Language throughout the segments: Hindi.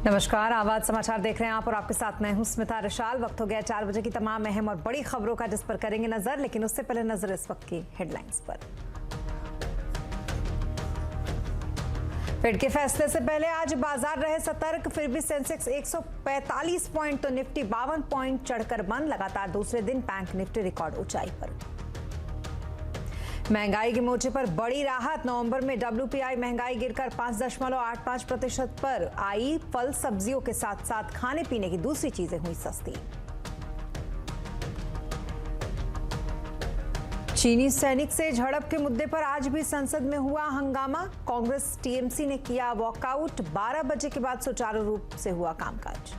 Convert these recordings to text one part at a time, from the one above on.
नमस्कार, आवाज समाचार देख रहे हैं आप और आपके साथ मैं हूं स्मिता रिशाल। वक्त हो गया 4 बजे की तमाम अहम और बड़ी खबरों का, जिस पर करेंगे नजर, लेकिन उससे पहले नजर इस वक्त की हेडलाइंस पर। फेड के फैसले से पहले आज बाजार रहे सतर्क, फिर भी सेंसेक्स 145 पॉइंट तो निफ्टी 52 पॉइंट चढ़कर बंद। लगातार दूसरे दिन बैंक निफ्टी रिकॉर्ड ऊंचाई पर। महंगाई के मोर्चे पर बड़ी राहत, नवंबर में WPI महंगाई गिरकर 5.85% पर आई। फल सब्जियों के साथ साथ खाने पीने की दूसरी चीजें हुई सस्ती। चीनी सैनिक से झड़प के मुद्दे पर आज भी संसद में हुआ हंगामा। कांग्रेस TMC ने किया वॉकआउट। 12 बजे के बाद सुचारू रूप से हुआ कामकाज।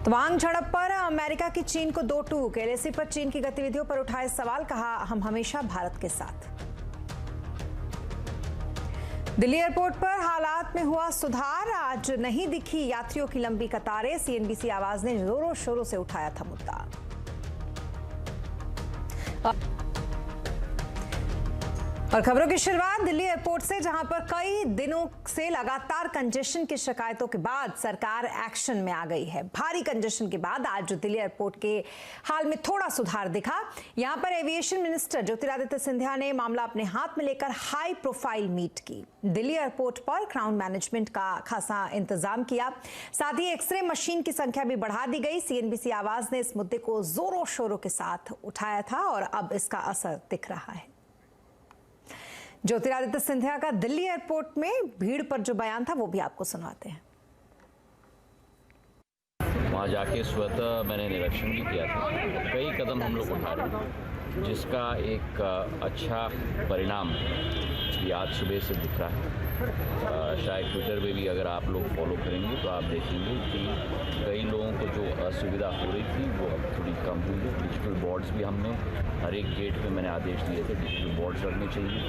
तवांग झड़प पर अमेरिका की चीन को 2 टूक। LAC पर चीन की गतिविधियों पर उठाए सवाल, कहा हम हमेशा भारत के साथ। दिल्ली एयरपोर्ट पर हालात में हुआ सुधार, आज नहीं दिखी यात्रियों की लंबी कतारें। CNBC आवाज ने जोरों शोरों से उठाया था मुद्दा। और खबरों की शुरुआत दिल्ली एयरपोर्ट से, जहां पर कई दिनों से लगातार कंजेशन की शिकायतों के बाद सरकार एक्शन में आ गई है। भारी कंजेशन के बाद आज दिल्ली एयरपोर्ट के हाल में थोड़ा सुधार दिखा। यहां पर एविएशन मिनिस्टर ज्योतिरादित्य सिंधिया ने मामला अपने हाथ में लेकर हाई प्रोफाइल मीट की। दिल्ली एयरपोर्ट पर क्राउन मैनेजमेंट का खासा इंतजाम किया, साथ ही एक्सरे मशीन की संख्या भी बढ़ा दी गई। CNBC आवाज ने इस मुद्दे को जोरों शोरों के साथ उठाया था और अब इसका असर दिख रहा है। ज्योतिरादित्य सिंधिया का दिल्ली एयरपोर्ट में भीड़ पर जो बयान था वो भी आपको सुनाते हैं। वहाँ जाके स्वतः मैंने निरीक्षण भी किया था। कई कदम हम लोग उठा रहे हैं, जिसका एक अच्छा परिणाम भी आज सुबह से दिख रहा है। शायद ट्विटर पे भी अगर आप लोग फॉलो करेंगे तो आप देखेंगे कि कई लोगों को जो असुविधा हो रही थी वो अब थोड़ी कम हुई है। डिजिटल बोर्ड्स भी हमने हर एक गेट पे मैंने आदेश दिए थे डिजिटल बोर्ड्स लगने चाहिए।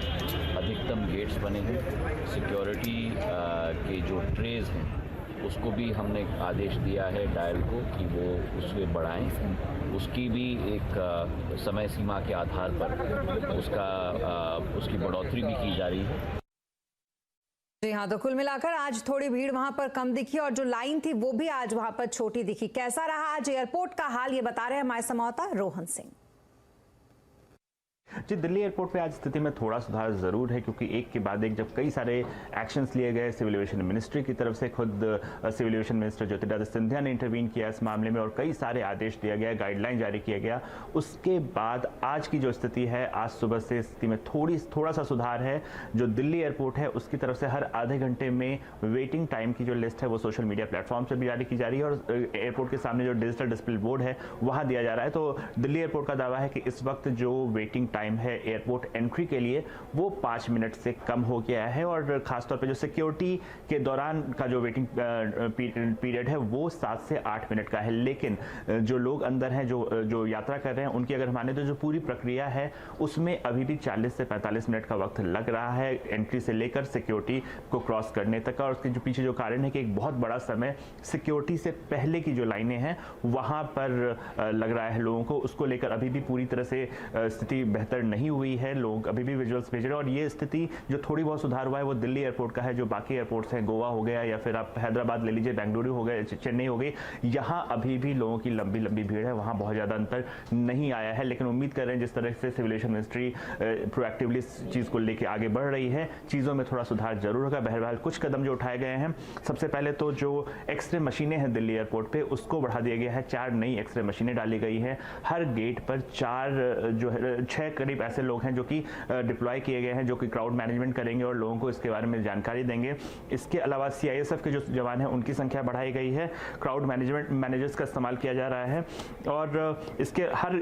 अधिकतम गेट्स बने हैं। सिक्योरिटी के जो ट्रेज हैं उसको भी हमने आदेश दिया है डायल को कि वो उससे बढ़ाएं। उसकी भी एक समय सीमा के आधार पर उसकी बढ़ोतरी भी की जा रही है। जी हाँ, तो कुल मिलाकर आज थोड़ी भीड़ वहां पर कम दिखी और जो लाइन थी वो भी आज वहां पर छोटी दिखी। कैसा रहा आज एयरपोर्ट का हाल, ये बता रहे हैं हमारे संवाददाता रोहन सिंह। जी, दिल्ली एयरपोर्ट पे आज स्थिति में थोड़ा सुधार जरूर है, क्योंकि एक के बाद एक जब कई सारे एक्शंस लिए गए। सिविल एविएशन मिनिस्ट्री की तरफ से खुद civil aviation minister Jyotiraditya Scindia ने इंटरवीन किया इस मामले में और कई सारे आदेश दिया गया, गाइडलाइन जारी किया गया। उसके बाद आज की जो स्थिति है, आज सुबह से स्थिति में थोड़ा सा सुधार है। जो दिल्ली एयरपोर्ट है उसकी तरफ से हर आधे घंटे में वेटिंग टाइम की जो लिस्ट है वो सोशल मीडिया प्लेटफॉर्म से भी जारी की जा रही है और एयरपोर्ट के सामने जो डिजिटल डिस्प्ले बोर्ड है वहाँ दिया जा रहा है। तो दिल्ली एयरपोर्ट का दावा है कि इस वक्त जो वेटिंग टाइम है एयरपोर्ट एंट्री के लिए वो 5 मिनट से कम हो गया है और खासतौर पे जो सिक्योरिटी के दौरान का जो वेटिंग पीरियड है वो 7 से 8 मिनट का है। लेकिन जो लोग अंदर हैं, जो यात्रा कर रहे हैं, उनकी अगर माने तो जो पूरी प्रक्रिया है उसमें अभी भी 40 से 45 मिनट का वक्त लग रहा है, एंट्री से लेकर सिक्योरिटी को क्रॉस करने तक का। और उसके जो पीछे जो कारण है कि एक बहुत बड़ा समय सिक्योरिटी से पहले की जो लाइनें हैं वहाँ पर लग रहा है लोगों को। उसको लेकर अभी भी पूरी तरह से स्थिति बेहतर नहीं हुई है। लोग अभी भी विजुअल्स भेज रहे हैं और ये स्थिति जो थोड़ी बहुत सुधार हुआ है वो दिल्ली एयरपोर्ट का है। जो बाकी एयरपोर्ट्स हैं, गोवा हो गया या फिर आप हैदराबाद ले लीजिए, बेंगलुरु हो गया, चेन्नई हो गई, यहाँ अभी भी लोगों की लंबी भीड़ है, वहाँ बहुत ज़्यादा अंतर नहीं आया है। लेकिन उम्मीद कर रहे हैं जिस तरह से सिविल एविएशन मिनिस्ट्री प्रोएक्टिवली इस चीज़ को लेकर आगे बढ़ रही है, चीज़ों में थोड़ा सुधार जरूर होगा। बहरहाल कुछ कदम जो उठाए गए हैं, सबसे पहले तो जो एक्सरे मशीनें हैं दिल्ली एयरपोर्ट पे उसको बढ़ा दिया गया है। 4 नई एक्सरे मशीनें डाली गई हैं। हर गेट पर 6 करीब ऐसे लोग हैं जो कि डिप्लॉय किए गए हैं, जो कि क्राउड मैनेजमेंट करेंगे और लोगों को इसके बारे में जानकारी देंगे। इसके अलावा CISF के जो जवान हैं उनकी संख्या बढ़ाई गई है। क्राउड मैनेजर्स का इस्तेमाल किया जा रहा है और इसके हर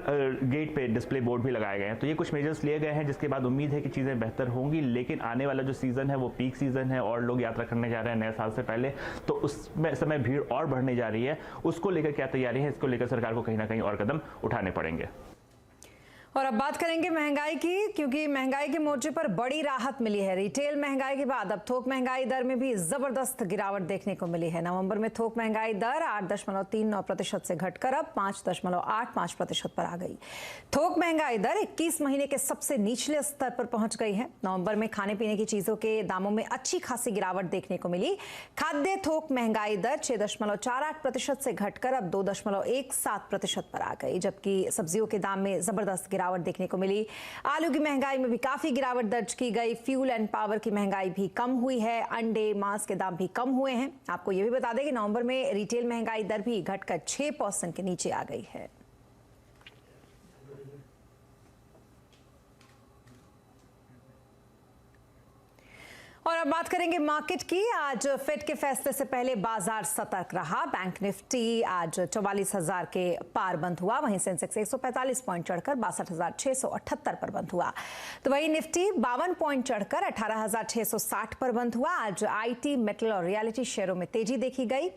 गेट पे डिस्प्ले बोर्ड भी लगाए गए हैं। तो ये कुछ मेजर्स लिए गए हैं, जिसके बाद उम्मीद है कि चीज़ें बेहतर होंगी। लेकिन आने वाला जो सीज़न है वो पीक सीज़न है और लोग यात्रा करने जा रहे हैं नए साल से पहले, तो उसमें समय भीड़ और बढ़ने जा रही है। उसको लेकर क्या तैयारी है, इसको लेकर सरकार को कहीं ना कहीं और कदम उठाने पड़ेंगे। और अब बात करेंगे महंगाई की, क्योंकि महंगाई के मोर्चे पर बड़ी राहत मिली है। रिटेल महंगाई के बाद अब थोक महंगाई दर में भी जबरदस्त गिरावट देखने को मिली है। नवंबर में थोक महंगाई दर 8.39% से घटकर अब 5.85% पर आ गई। थोक महंगाई दर 21 महीने के सबसे निचले स्तर पर पहुंच गई है। नवंबर में खाने पीने की चीजों के दामों में अच्छी खासी गिरावट देखने को मिली। खाद्य थोक महंगाई दर 6.48% से घटकर अब 2.17% पर आ गई, जबकि सब्जियों के दाम में जबरदस्त गिरावट देखने को मिली। आलू की महंगाई में भी काफी गिरावट दर्ज की गई। फ्यूल एंड पावर की महंगाई भी कम हुई है। अंडे मांस के दाम भी कम हुए हैं। आपको यह भी बता दें कि नवंबर में रिटेल महंगाई दर भी घटकर 6% के नीचे आ गई है। और अब बात करेंगे मार्केट की। आज फेड के फैसले से पहले बाजार सतर्क रहा। बैंक निफ्टी आज 44,000 के पार बंद हुआ। वहीं सेंसेक्स 145 पॉइंट चढ़कर 62,678 पर बंद हुआ। तो वहीं निफ्टी 52 पॉइंट चढ़कर 18,660 पर बंद हुआ। आज आईटी, मेटल और रियलिटी शेयरों में तेजी देखी गई।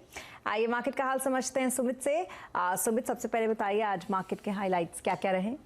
आइए मार्केट का हाल समझते हैं सुमित से। सुमित, सबसे पहले बताइए आज मार्केट के हाईलाइट्स क्या क्या रहे?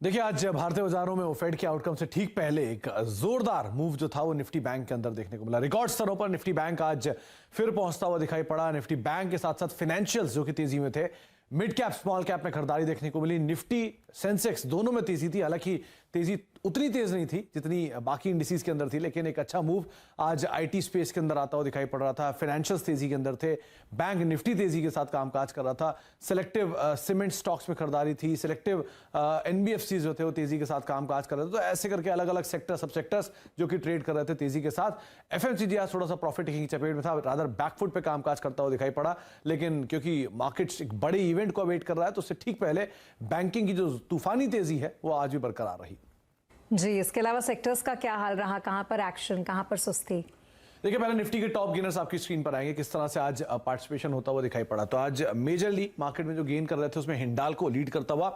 देखिए, आज भारतीय बाजारों में फेड के आउटकम से ठीक पहले एक जोरदार मूव जो था वो निफ्टी बैंक के अंदर देखने को मिला। रिकॉर्ड स्तरों पर निफ्टी बैंक आज फिर पहुंचता हुआ दिखाई पड़ा। निफ्टी बैंक के साथ साथ फाइनेंशियल्स जो कि तेजी में थे, मिड कैप स्मॉल कैप में खरीदारी देखने को मिली। निफ्टी सेंसेक्स दोनों में तेजी थी। हालांकि तेजी उतनी तेज नहीं थी जितनी बाकी इंडिसेस के अंदर थी, लेकिन एक अच्छा मूव आज आईटी स्पेस के अंदर आता हुआ दिखाई पड़ रहा था। फाइनेंशियल्स तेजी के अंदर थे। बैंक निफ्टी तेजी के साथ कामकाज कर रहा था। सिलेक्टिव सीमेंट स्टॉक्स में खरीदारी थी। सिलेक्टिव एनबीएफसीज जो थे वो तेजी के साथ कामकाज कर रहे थे। तो ऐसे करके अलग अलग सेक्टर, सब सेक्टर्स जो कि ट्रेड कर रहे थे तेजी के साथ। एफएमसीजी आज थोड़ा सा प्रॉफिट टेकिंग की चपेट में था, रादर बैकफुट पे कामकाज करता हुआ दिखाई पड़ा। लेकिन क्योंकि मार्केट एक बड़े इवेंट को वेट कर रहा है, तो उससे ठीक पहले बैंकिंग की जो तूफानी तेजी है वो आज भी बरकरार रही। जी, इसके अलावा सेक्टर्स का क्या हाल रहा? कहां पर एक्शन, कहां पर सुस्ती? देखिए, पहले निफ्टी के टॉप गेनर्स आपकी स्क्रीन पर आएंगे, किस तरह से आज पार्टिसिपेशन होता हुआ दिखाई पड़ा। तो आज मेजरली मार्केट में जो गेन कर रहे थे उसमें हिंडाल्को लीड करता हुआ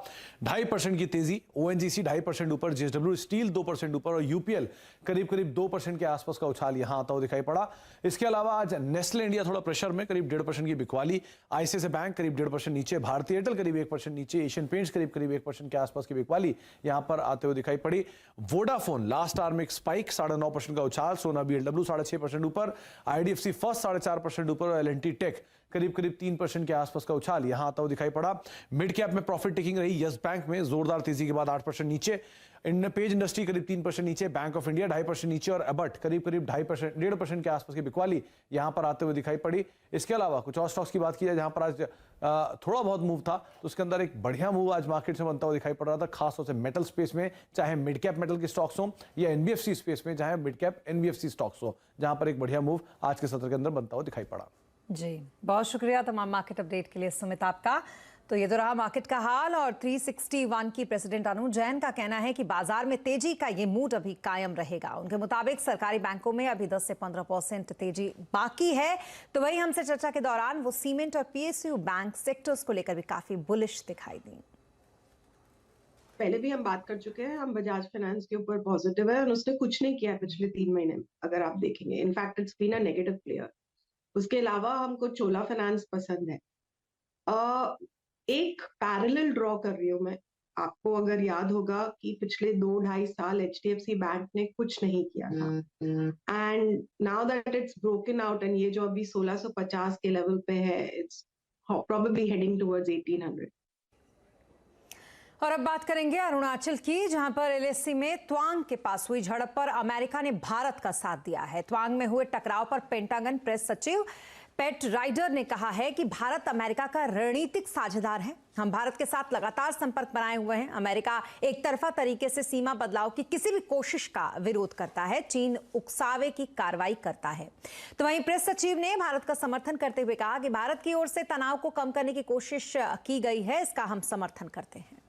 2.5% की तेजी, ओएनजीसी 2.5% ऊपर, जेएसडब्ल्यू स्टील 2% ऊपर और यूपीएल करीब 2% के आसपास का उछाल यहां आता हुआ दिखाई पड़ा। इसके अलावा आज नेस्ले इंडिया थोड़ा प्रेशर में, करीब 1.5% की बिकवाली। आईसीआईसीआई बैंक करीब 1.5% नीचे, भारतीय एयरटेल करीब 1% नीचे, एशियन पेंट्स करीब 1% के आसपास की बिकवाली यहां पर आते हुए दिखाई पड़ी। वोडाफोन लास्ट आवर में एक स्पाइक, 9.5% का उछाल। सोना बीएलडब्ल्यू 6.5% ऊपर, आईडीएफसी फर्स्ट 4.5% ऊपर और एलएनटी टेक करीब 3% के आसपास का उछाल यहां आता हुआ दिखाई पड़ा। मिड कैप में प्रॉफिट टेकिंग रही यस बैंक में, जोरदार तेजी के बाद 8% नीचे। पेज इंडस्ट्री करीब 3% नीचे, बैंक ऑफ इंडिया 2.5% नीचे और एबट करीब 1.5% के आसपास की बिकवाली यहां पर आते हुए दिखाई पड़ी। इसके अलावा कुछ और स्टॉक्स की बात की जाए जहां पर आज थोड़ा बहुत मूव था, तो उसके अंदर एक बढ़िया मूव आज मार्केट से बनता हुआ दिखाई पड़ रहा था, खासतौर से मेटल स्पेस में, चाहे मिड कैप मेटल के स्टॉक्स हो या एनबीएफसी स्पेस में, चाहे मिड कैप एनबीएफसी स्टॉक्स हो, जहां पर एक बढ़िया मूव आज के सत्र के अंदर बनता हुआ दिखाई पड़ा। जी, बहुत शुक्रिया तमाम मार्केट अपडेट के लिए सुमित आपका। तो ये तो रहा मार्केट का हाल। और 361 की प्रेसिडेंट अनु जैन का कहना है कि बाजार में तेजी का ये मूड अभी कायम रहेगा। उनके मुताबिक सरकारी बैंकों में अभी 10 से 15% तेजी बाकी है। तो वही हमसे चर्चा के दौरान वो सीमेंट और पीएसयू बैंक सेक्टर्स को लेकर भी काफी बुलिश दिखाई दी। पहले भी हम बात कर चुके हैं, हम बजाज फाइनेंस के ऊपर पॉजिटिव है और उसने कुछ नहीं किया पिछले 3 महीने में, अगर आप देखेंगे। In fact it's been a negative player. उसके अलावा हमको चोला फाइनेंस पसंद है। एक पैरेलल ड्रॉ कर रही हूँ मैं। आपको अगर याद होगा कि पिछले 2-2.5 साल एचडीएफसी बैंक ने कुछ नहीं किया था, and now that it's broken out and ये जो अभी 1650 के लेवल पे है, इट्स प्रोबेबली हेडिंग टुवर्ड्स 1800। और अब बात करेंगे अरुणाचल की, जहां पर एलएसी में त्वांग के पास हुई झड़प पर अमेरिका ने भारत का साथ दिया है। त्वांग में हुए टकराव पर पेंटागन प्रेस सचिव पेट राइडर ने कहा है कि भारत अमेरिका का रणनीतिक साझेदार है। हम भारत के साथ लगातार संपर्क बनाए हुए हैं। अमेरिका एक तरफा तरीके से सीमा बदलाव की किसी भी कोशिश का विरोध करता है। चीन उकसावे की कार्रवाई करता है। तो वहीं प्रेस सचिव ने भारत का समर्थन करते हुए कहा कि भारत की ओर से तनाव को कम करने की कोशिश की गई है, इसका हम समर्थन करते हैं।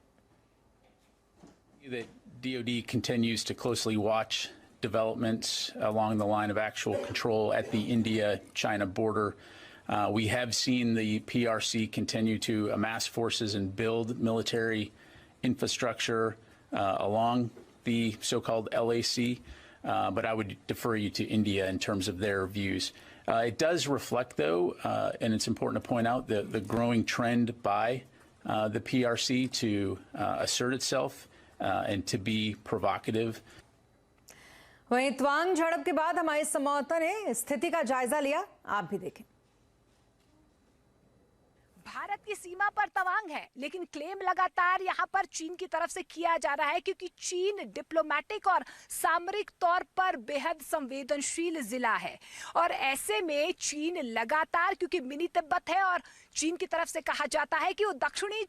The DoD continues to closely watch developments along the line of actual control at the India-China border. We have seen the PRC continue to amass forces and build military infrastructure along the so-called LAC, but I would defer you to India in terms of their views. It does reflect, though, and it's important to point out, the growing trend by the PRC to assert itself and to be provocative. वहीं तवांग झड़प के बाद हमारे संवाददाता ने स्थिति का जायजा लिया, आप भी देखें। भारत की सीमा पर तवांग है, लेकिन क्लेम लगातार यहां पर चीन की तरफ से किया जा रहा है क्योंकि चीन डिप्लोमेटिक और सामरिक तौर पर बेहद संवेदनशील जिला है। और ऐसे में चीन लगातार, क्योंकि मिनी तिब्बत है और चीन की तरफ से कहा जाता है कि वो दक्षिणी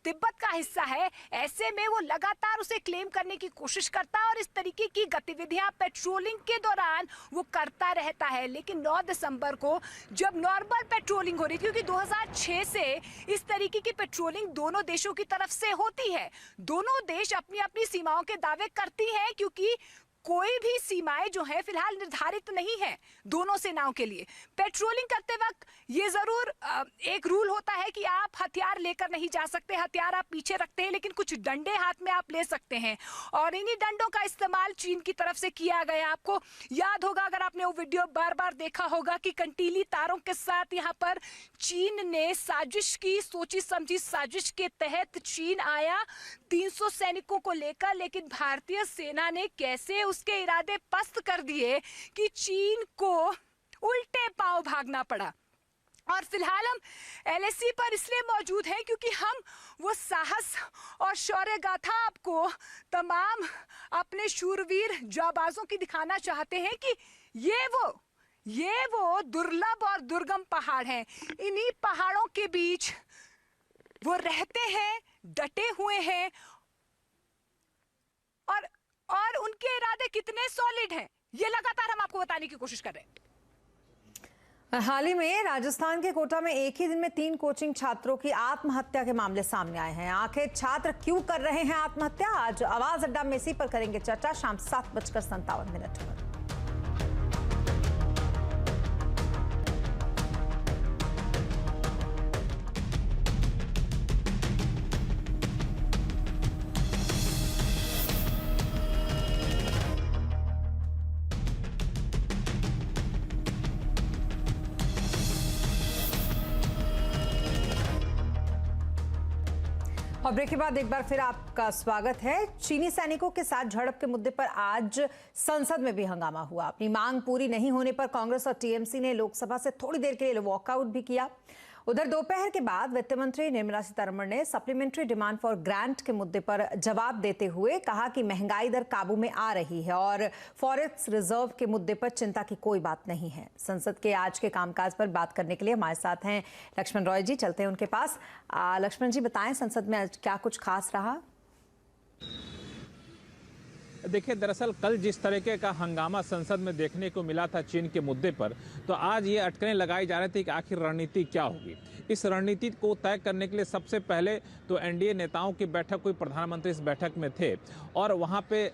तिब्बत का हिस्सा है, ऐसे में वो लगातार उसे क्लेम करने की कोशिश करता है और इस तरीके की गतिविधियां पेट्रोलिंग के दौरान वो करता रहता है। लेकिन 9 दिसंबर को जब नॉर्मल पेट्रोलिंग हो रही थी, क्योंकि 2006 से इस तरीके की पेट्रोलिंग दोनों देशों की तरफ से होती है, दोनों देश अपनी अपनी सीमाओं के दावे करती हैं, क्योंकि कोई भी सीमाएं जो है फिलहाल निर्धारित नहीं है दोनों सेनाओं के लिए। पेट्रोलिंग करते वक्त ये जरूर एक रूल होता है कि आप हथियार लेकर नहीं जा सकते, हथियार आप पीछे रखते हैं, लेकिन कुछ डंडे हाथ में आप ले सकते हैं और इन्हीं डंडों का इस्तेमाल चीन की तरफ से किया गया। आपको याद होगा, अगर आपने वो वीडियो बार बार देखा होगा, कि कंटीली तारों के साथ यहाँ पर चीन ने साजिश की, सोची समझी साजिश के तहत चीन आया 300 सैनिकों को लेकर, लेकिन भारतीय सेना ने कैसे उसके इरादे पस्त कर दिए कि चीन को उल्टे पांव भागना पड़ा। और फिलहाल हम LAC पर इसलिए मौजूद हैं क्योंकि हम वो साहस और शौर्य गाथा आपको तमाम अपने शूरवीर जाबाजों की दिखाना चाहते हैं कि ये वो दुर्लभ और दुर्गम पहाड़ हैं। इन्हीं पहाड़ों के बीच वो रहते हैं, डटे हुए हैं और उनके इरादे कितने सॉलिड हैं, ये लगातार हम आपको बताने की कोशिश कर रहे हैं। हाल ही में राजस्थान के कोटा में एक ही दिन में 3 कोचिंग छात्रों की आत्महत्या के मामले सामने आए हैं। आखिर छात्र क्यों कर रहे हैं आत्महत्या, आज आवाज अड्डा में इसी पर करेंगे चर्चा शाम 7:57 पर। और ब्रेक के बाद एक बार फिर आपका स्वागत है। चीनी सैनिकों के साथ झड़प के मुद्दे पर आज संसद में भी हंगामा हुआ। अपनी मांग पूरी नहीं होने पर कांग्रेस और TMC ने लोकसभा से थोड़ी देर के लिए वॉकआउट भी किया। उधर दोपहर के बाद वित्त मंत्री निर्मला सीतारमण ने सप्लीमेंट्री डिमांड फॉर ग्रांट के मुद्दे पर जवाब देते हुए कहा कि महंगाई दर काबू में आ रही है और फॉरेक्स रिजर्व के मुद्दे पर चिंता की कोई बात नहीं है। संसद के आज के कामकाज पर बात करने के लिए हमारे साथ हैं लक्ष्मण रॉय जी, चलते हैं उनके पास। लक्ष्मण जी, बताएं संसद में आज क्या कुछ खास रहा? देखिए, दरअसल कल जिस तरीके का हंगामा संसद में देखने को मिला था चीन के मुद्दे पर, तो आज ये अटकलें लगाई जा रही थी कि आखिर रणनीति क्या होगी। इस रणनीति को तय करने के लिए सबसे पहले तो NDA नेताओं की बैठक हुई, प्रधानमंत्री इस बैठक में थे और वहाँ पे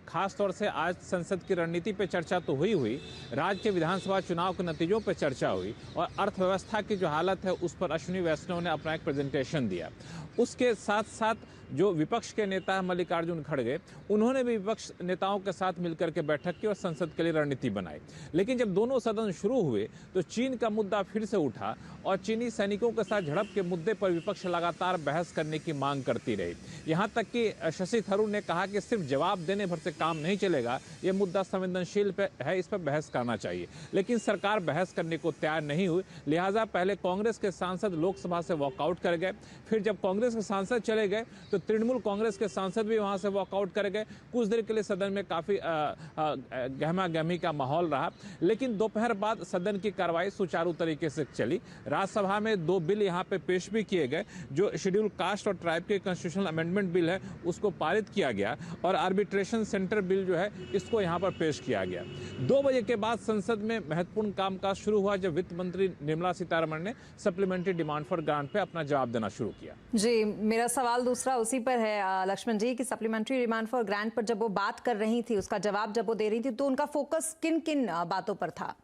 खास तौर से आज संसद की रणनीति पे चर्चा तो हुई, राज्य के विधानसभा चुनाव के नतीजों पे चर्चा हुई और अर्थव्यवस्था की जो हालत है उस पर अश्विनी वैष्णव ने अपना एक प्रेजेंटेशन दिया। उसके साथ साथ जो विपक्ष के नेता है मल्लिकार्जुन खड़गे, उन्होंने भी विपक्ष नेताओं के साथ मिलकर के बैठक की और संसद के लिए रणनीति बनाई। लेकिन जब दोनों सदन शुरू हुए तो चीन का मुद्दा फिर से उठा और चीनी सैनिकों के साथ झड़प के मुद्दे पर विपक्ष लगातार बहस करने की मांग करती रही। यहाँ तक कि शशि थरूर ने कहा कि सिर्फ जवाब देने भर से काम नहीं चलेगा, ये मुद्दा संवेदनशील है, इस पर बहस करना चाहिए। लेकिन सरकार बहस करने को तैयार नहीं हुई, लिहाजा पहले कांग्रेस के सांसद लोकसभा से वॉकआउट कर गए। फिर जब कांग्रेस के सांसद चले गए तो तृणमूल कांग्रेस के सांसद भी वहां से वॉकआउट कर गए। कुछ देर के लिए सदन में काफी गहमा गहमी का माहौल रहा, लेकिन दोपहर बाद सदन की कार्रवाई सुचारू तरीके से चली। राज्यसभा में 2 बिल यहाँ पे पेश भी किए गए। जो शेड्यूल कास्ट और ट्राइब के कॉन्स्टिट्यूशनल अमेंडमेंट बिल है उसको पारित किया गया और आर्बिट्रेशन सेंटर बिल जो है इसको यहाँ पर पेश किया गया। 2 बजे के बाद संसद में महत्वपूर्ण कामकाज शुरू हुआ जब वित्त मंत्री निर्मला सीतारमण ने सप्लीमेंट्री डिमांड फॉर ग्रांट पे अपना जवाब देना शुरू किया। जी, मेरा सवाल दूसरा उसी पर है लक्ष्मण जी, कि सप्लीमेंट्री डिमांड फॉर ग्रांट पर जब वो बात कर रही थी, उसका जवाब जब वो दे रही थी, तो उनका फोकस किन किन बातों पर था?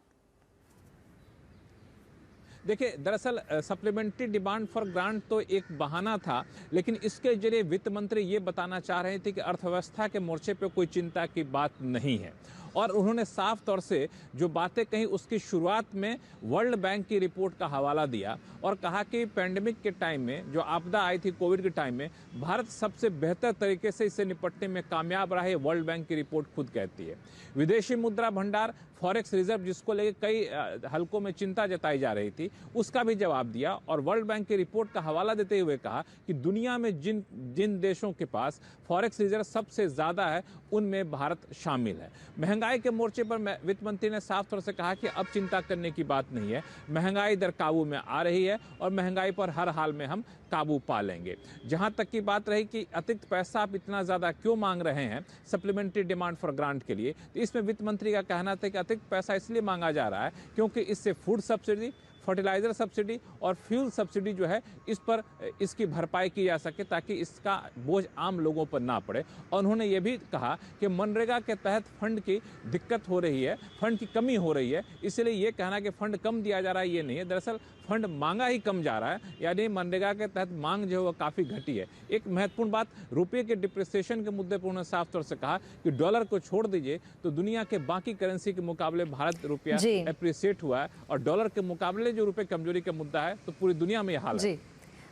देखिए, दरअसल सप्लीमेंट्री डिमांड फॉर ग्रांट तो एक बहाना था, लेकिन इसके जरिए वित्त मंत्री ये बताना चाह रहे थे कि अर्थव्यवस्था के मोर्चे पे कोई चिंता की बात नहीं है और उन्होंने साफ तौर से जो बातें कही उसकी शुरुआत में वर्ल्ड बैंक की रिपोर्ट का हवाला दिया और कहा कि पैंडेमिक के टाइम में, जो आपदा आई थी कोविड के टाइम में, भारत सबसे बेहतर तरीके से इससे निपटने में कामयाब रहा है, वर्ल्ड बैंक की रिपोर्ट खुद कहती है। विदेशी मुद्रा भंडार, फॉरेक्स रिजर्व, जिसको लेकर कई हलकों में चिंता जताई जा रही थी, उसका भी जवाब दिया और वर्ल्ड बैंक की रिपोर्ट का हवाला देते हुए कहा कि दुनिया में जिन देशों के पास फॉरेक्स रिजर्व सबसे ज़्यादा है उनमें भारत शामिल है। महंगाई के मोर्चे पर वित्त मंत्री ने साफ तौर से कहा कि अब चिंता करने की बात नहीं है, महंगाई दर काबू में आ रही है और महंगाई पर हर हाल में हम काबू पा लेंगे। जहां तक की बात रही कि अतिरिक्त पैसा आप इतना ज़्यादा क्यों मांग रहे हैं सप्लीमेंट्री डिमांड फॉर ग्रांट के लिए, तो इसमें वित्त मंत्री का कहना था कि अतिरिक्त पैसा इसलिए मांगा जा रहा है क्योंकि इससे फूड सब्सिडी, फर्टिलाइजर सब्सिडी और फ्यूल सब्सिडी जो है इस पर इसकी भरपाई की जा सके ताकि इसका बोझ आम लोगों पर ना पड़े। और उन्होंने ये भी कहा कि मनरेगा के तहत फंड की दिक्कत हो रही है, फंड की कमी हो रही है, इसलिए ये कहना कि फंड कम दिया जा रहा है ये नहीं है, दरअसल फंड मांगा ही कम जा रहा है, यानी मनरेगा के तहत मांग जो है वो काफ़ी घटी है। एक महत्वपूर्ण बात, रुपये के डिप्रिसिएशन के मुद्दे पर उन्होंने साफ तौर से कहा कि डॉलर को छोड़ दीजिए तो दुनिया के बाकी करेंसी के मुकाबले भारत रुपया एप्रिसिएट हुआ है और डॉलर के मुकाबले जो रुपये कमजोरी का मुद्दा है तो पूरी दुनिया में यह हाल है।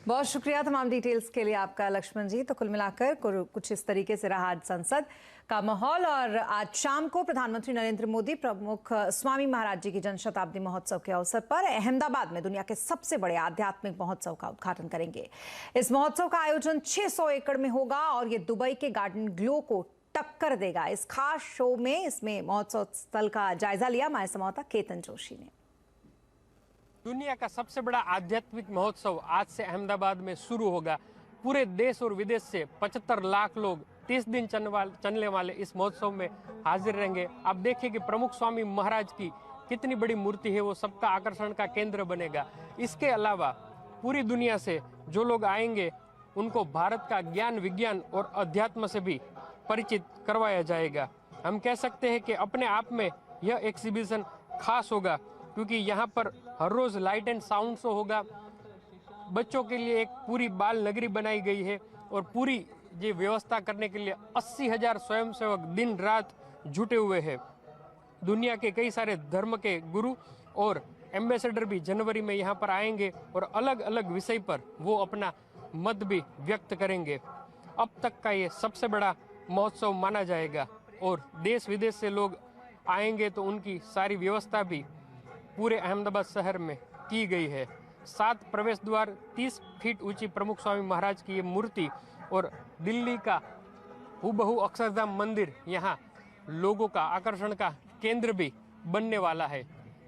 बहुत शुक्रिया तमाम डिटेल्स के लिए आपका लक्ष्मण जी। तो कुल मिलाकर कुछ इस तरीके से रहा आज संसद का माहौल और आज शाम को प्रधानमंत्री नरेंद्र मोदी प्रमुख स्वामी महाराज जी की जनशताब्दी महोत्सव के अवसर पर अहमदाबाद में दुनिया के सबसे बड़े आध्यात्मिक महोत्सव का उद्घाटन करेंगे। इस महोत्सव का आयोजन 600 एकड़ में होगा और ये दुबई के गार्डन ग्लो को टक्कर देगा। इस खास शो में इसमें महोत्सव स्थल का जायजा लिया हमारे संवाददाता केतन जोशी ने। दुनिया का सबसे बड़ा आध्यात्मिक महोत्सव आज से अहमदाबाद में शुरू होगा। पूरे देश और विदेश से 75 लाख लोग 30 दिन चलने वाले इस महोत्सव में हाजिर रहेंगे। आप देखिए कि प्रमुख स्वामी महाराज की कितनी बड़ी मूर्ति है, वो सबका आकर्षण का केंद्र बनेगा। इसके अलावा पूरी दुनिया से जो लोग आएंगे उनको भारत का ज्ञान, विज्ञान और अध्यात्म से भी परिचित करवाया जाएगा। हम कह सकते हैं कि अपने आप में यह एग्जीबिशन खास होगा क्योंकि यहाँ पर हर रोज लाइट एंड साउंड शो होगा। बच्चों के लिए एक पूरी बाल नगरी बनाई गई है और पूरी ये व्यवस्था करने के लिए 80,000 स्वयंसेवक दिन रात जुटे हुए हैं। दुनिया के कई सारे धर्म के गुरु और एम्बेसडर भी जनवरी में यहाँ पर आएंगे और अलग अलग विषय पर वो अपना मत भी व्यक्त करेंगे। अब तक का ये सबसे बड़ा महोत्सव माना जाएगा और देश विदेश से लोग आएंगे तो उनकी सारी व्यवस्था भी पूरे अहमदाबाद शहर में की गई है। 7 प्रवेश द्वार, 30 फीट ऊंची प्रमुख स्वामी महाराज की ये मूर्ति और दिल्ली का हूबहू अक्षरधाम मंदिर यहाँ लोगों का आकर्षण का केंद्र भी बनने वाला है।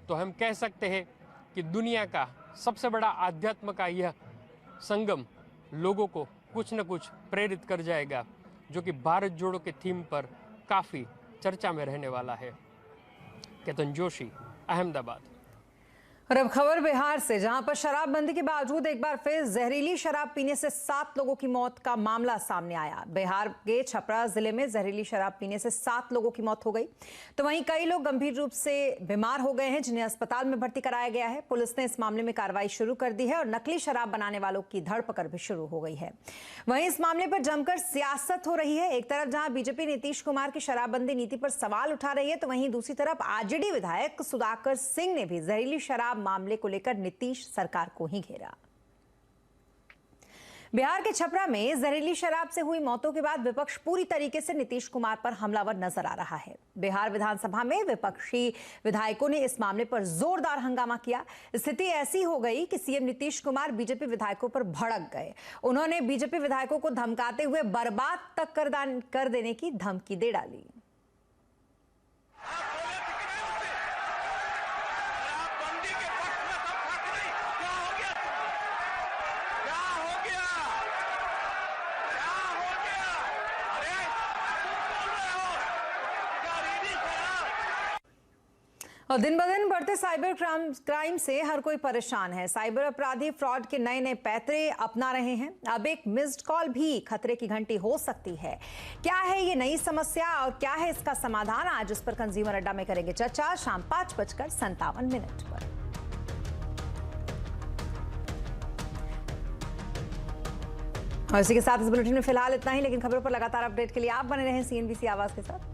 तो हम कह सकते हैं कि दुनिया का सबसे बड़ा आध्यात्म का यह संगम लोगों को कुछ न कुछ प्रेरित कर जाएगा, जो कि भारत जोड़ो के थीम पर काफ़ी चर्चा में रहने वाला है। केतन जोशी, अहमदाबाद। और अब खबर बिहार से, जहां पर शराबबंदी के बावजूद एक बार फिर जहरीली शराब पीने से 7 लोगों की मौत का मामला सामने आया। बिहार के छपरा जिले में जहरीली शराब पीने से 7 लोगों की मौत हो गई, तो वहीं कई लोग गंभीर रूप से बीमार हो गए हैं, जिन्हें अस्पताल में भर्ती कराया गया है। पुलिस ने इस मामले में कार्रवाई शुरू कर दी है और नकली शराब बनाने वालों की धरपकड़ भी शुरू हो गई है। वहीं इस मामले पर जमकर सियासत हो रही है। एक तरफ जहां बीजेपी नीतीश कुमार की शराबबंदी नीति पर सवाल उठा रही है, तो वहीं दूसरी तरफ आरजेडी विधायक सुधाकर सिंह ने भी जहरीली शराब मामले को लेकर नीतीश सरकार को ही घेरा। बिहार के छपरा में जहरीली शराब से हुई मौतों के बाद विपक्ष पूरी तरीके से नीतीश कुमार पर हमलावर नजर आ रहा है। बिहार विधानसभा में विपक्षी विधायकों ने इस मामले पर जोरदार हंगामा किया। स्थिति ऐसी हो गई कि सीएम नीतीश कुमार बीजेपी विधायकों पर भड़क गए। उन्होंने बीजेपी विधायकों को धमकाते हुए बर्बाद तक कर देने की धमकी दे डाली। और दिन ब दिन बढ़ते साइबर क्राइम से हर कोई परेशान है। साइबर अपराधी फ्रॉड के नए नए पैतरे अपना रहे हैं। अब एक मिस्ड कॉल भी खतरे की घंटी हो सकती है। क्या है ये नई समस्या और क्या है इसका समाधान, आज इस पर कंज्यूमर अड्डा में करेंगे चर्चा शाम 5:57 पर। और इसी के साथ इस बुलेटिन में फिलहाल इतना ही, लेकिन खबरों पर लगातार अपडेट के लिए आप बने रहें CNBC आवाज के साथ।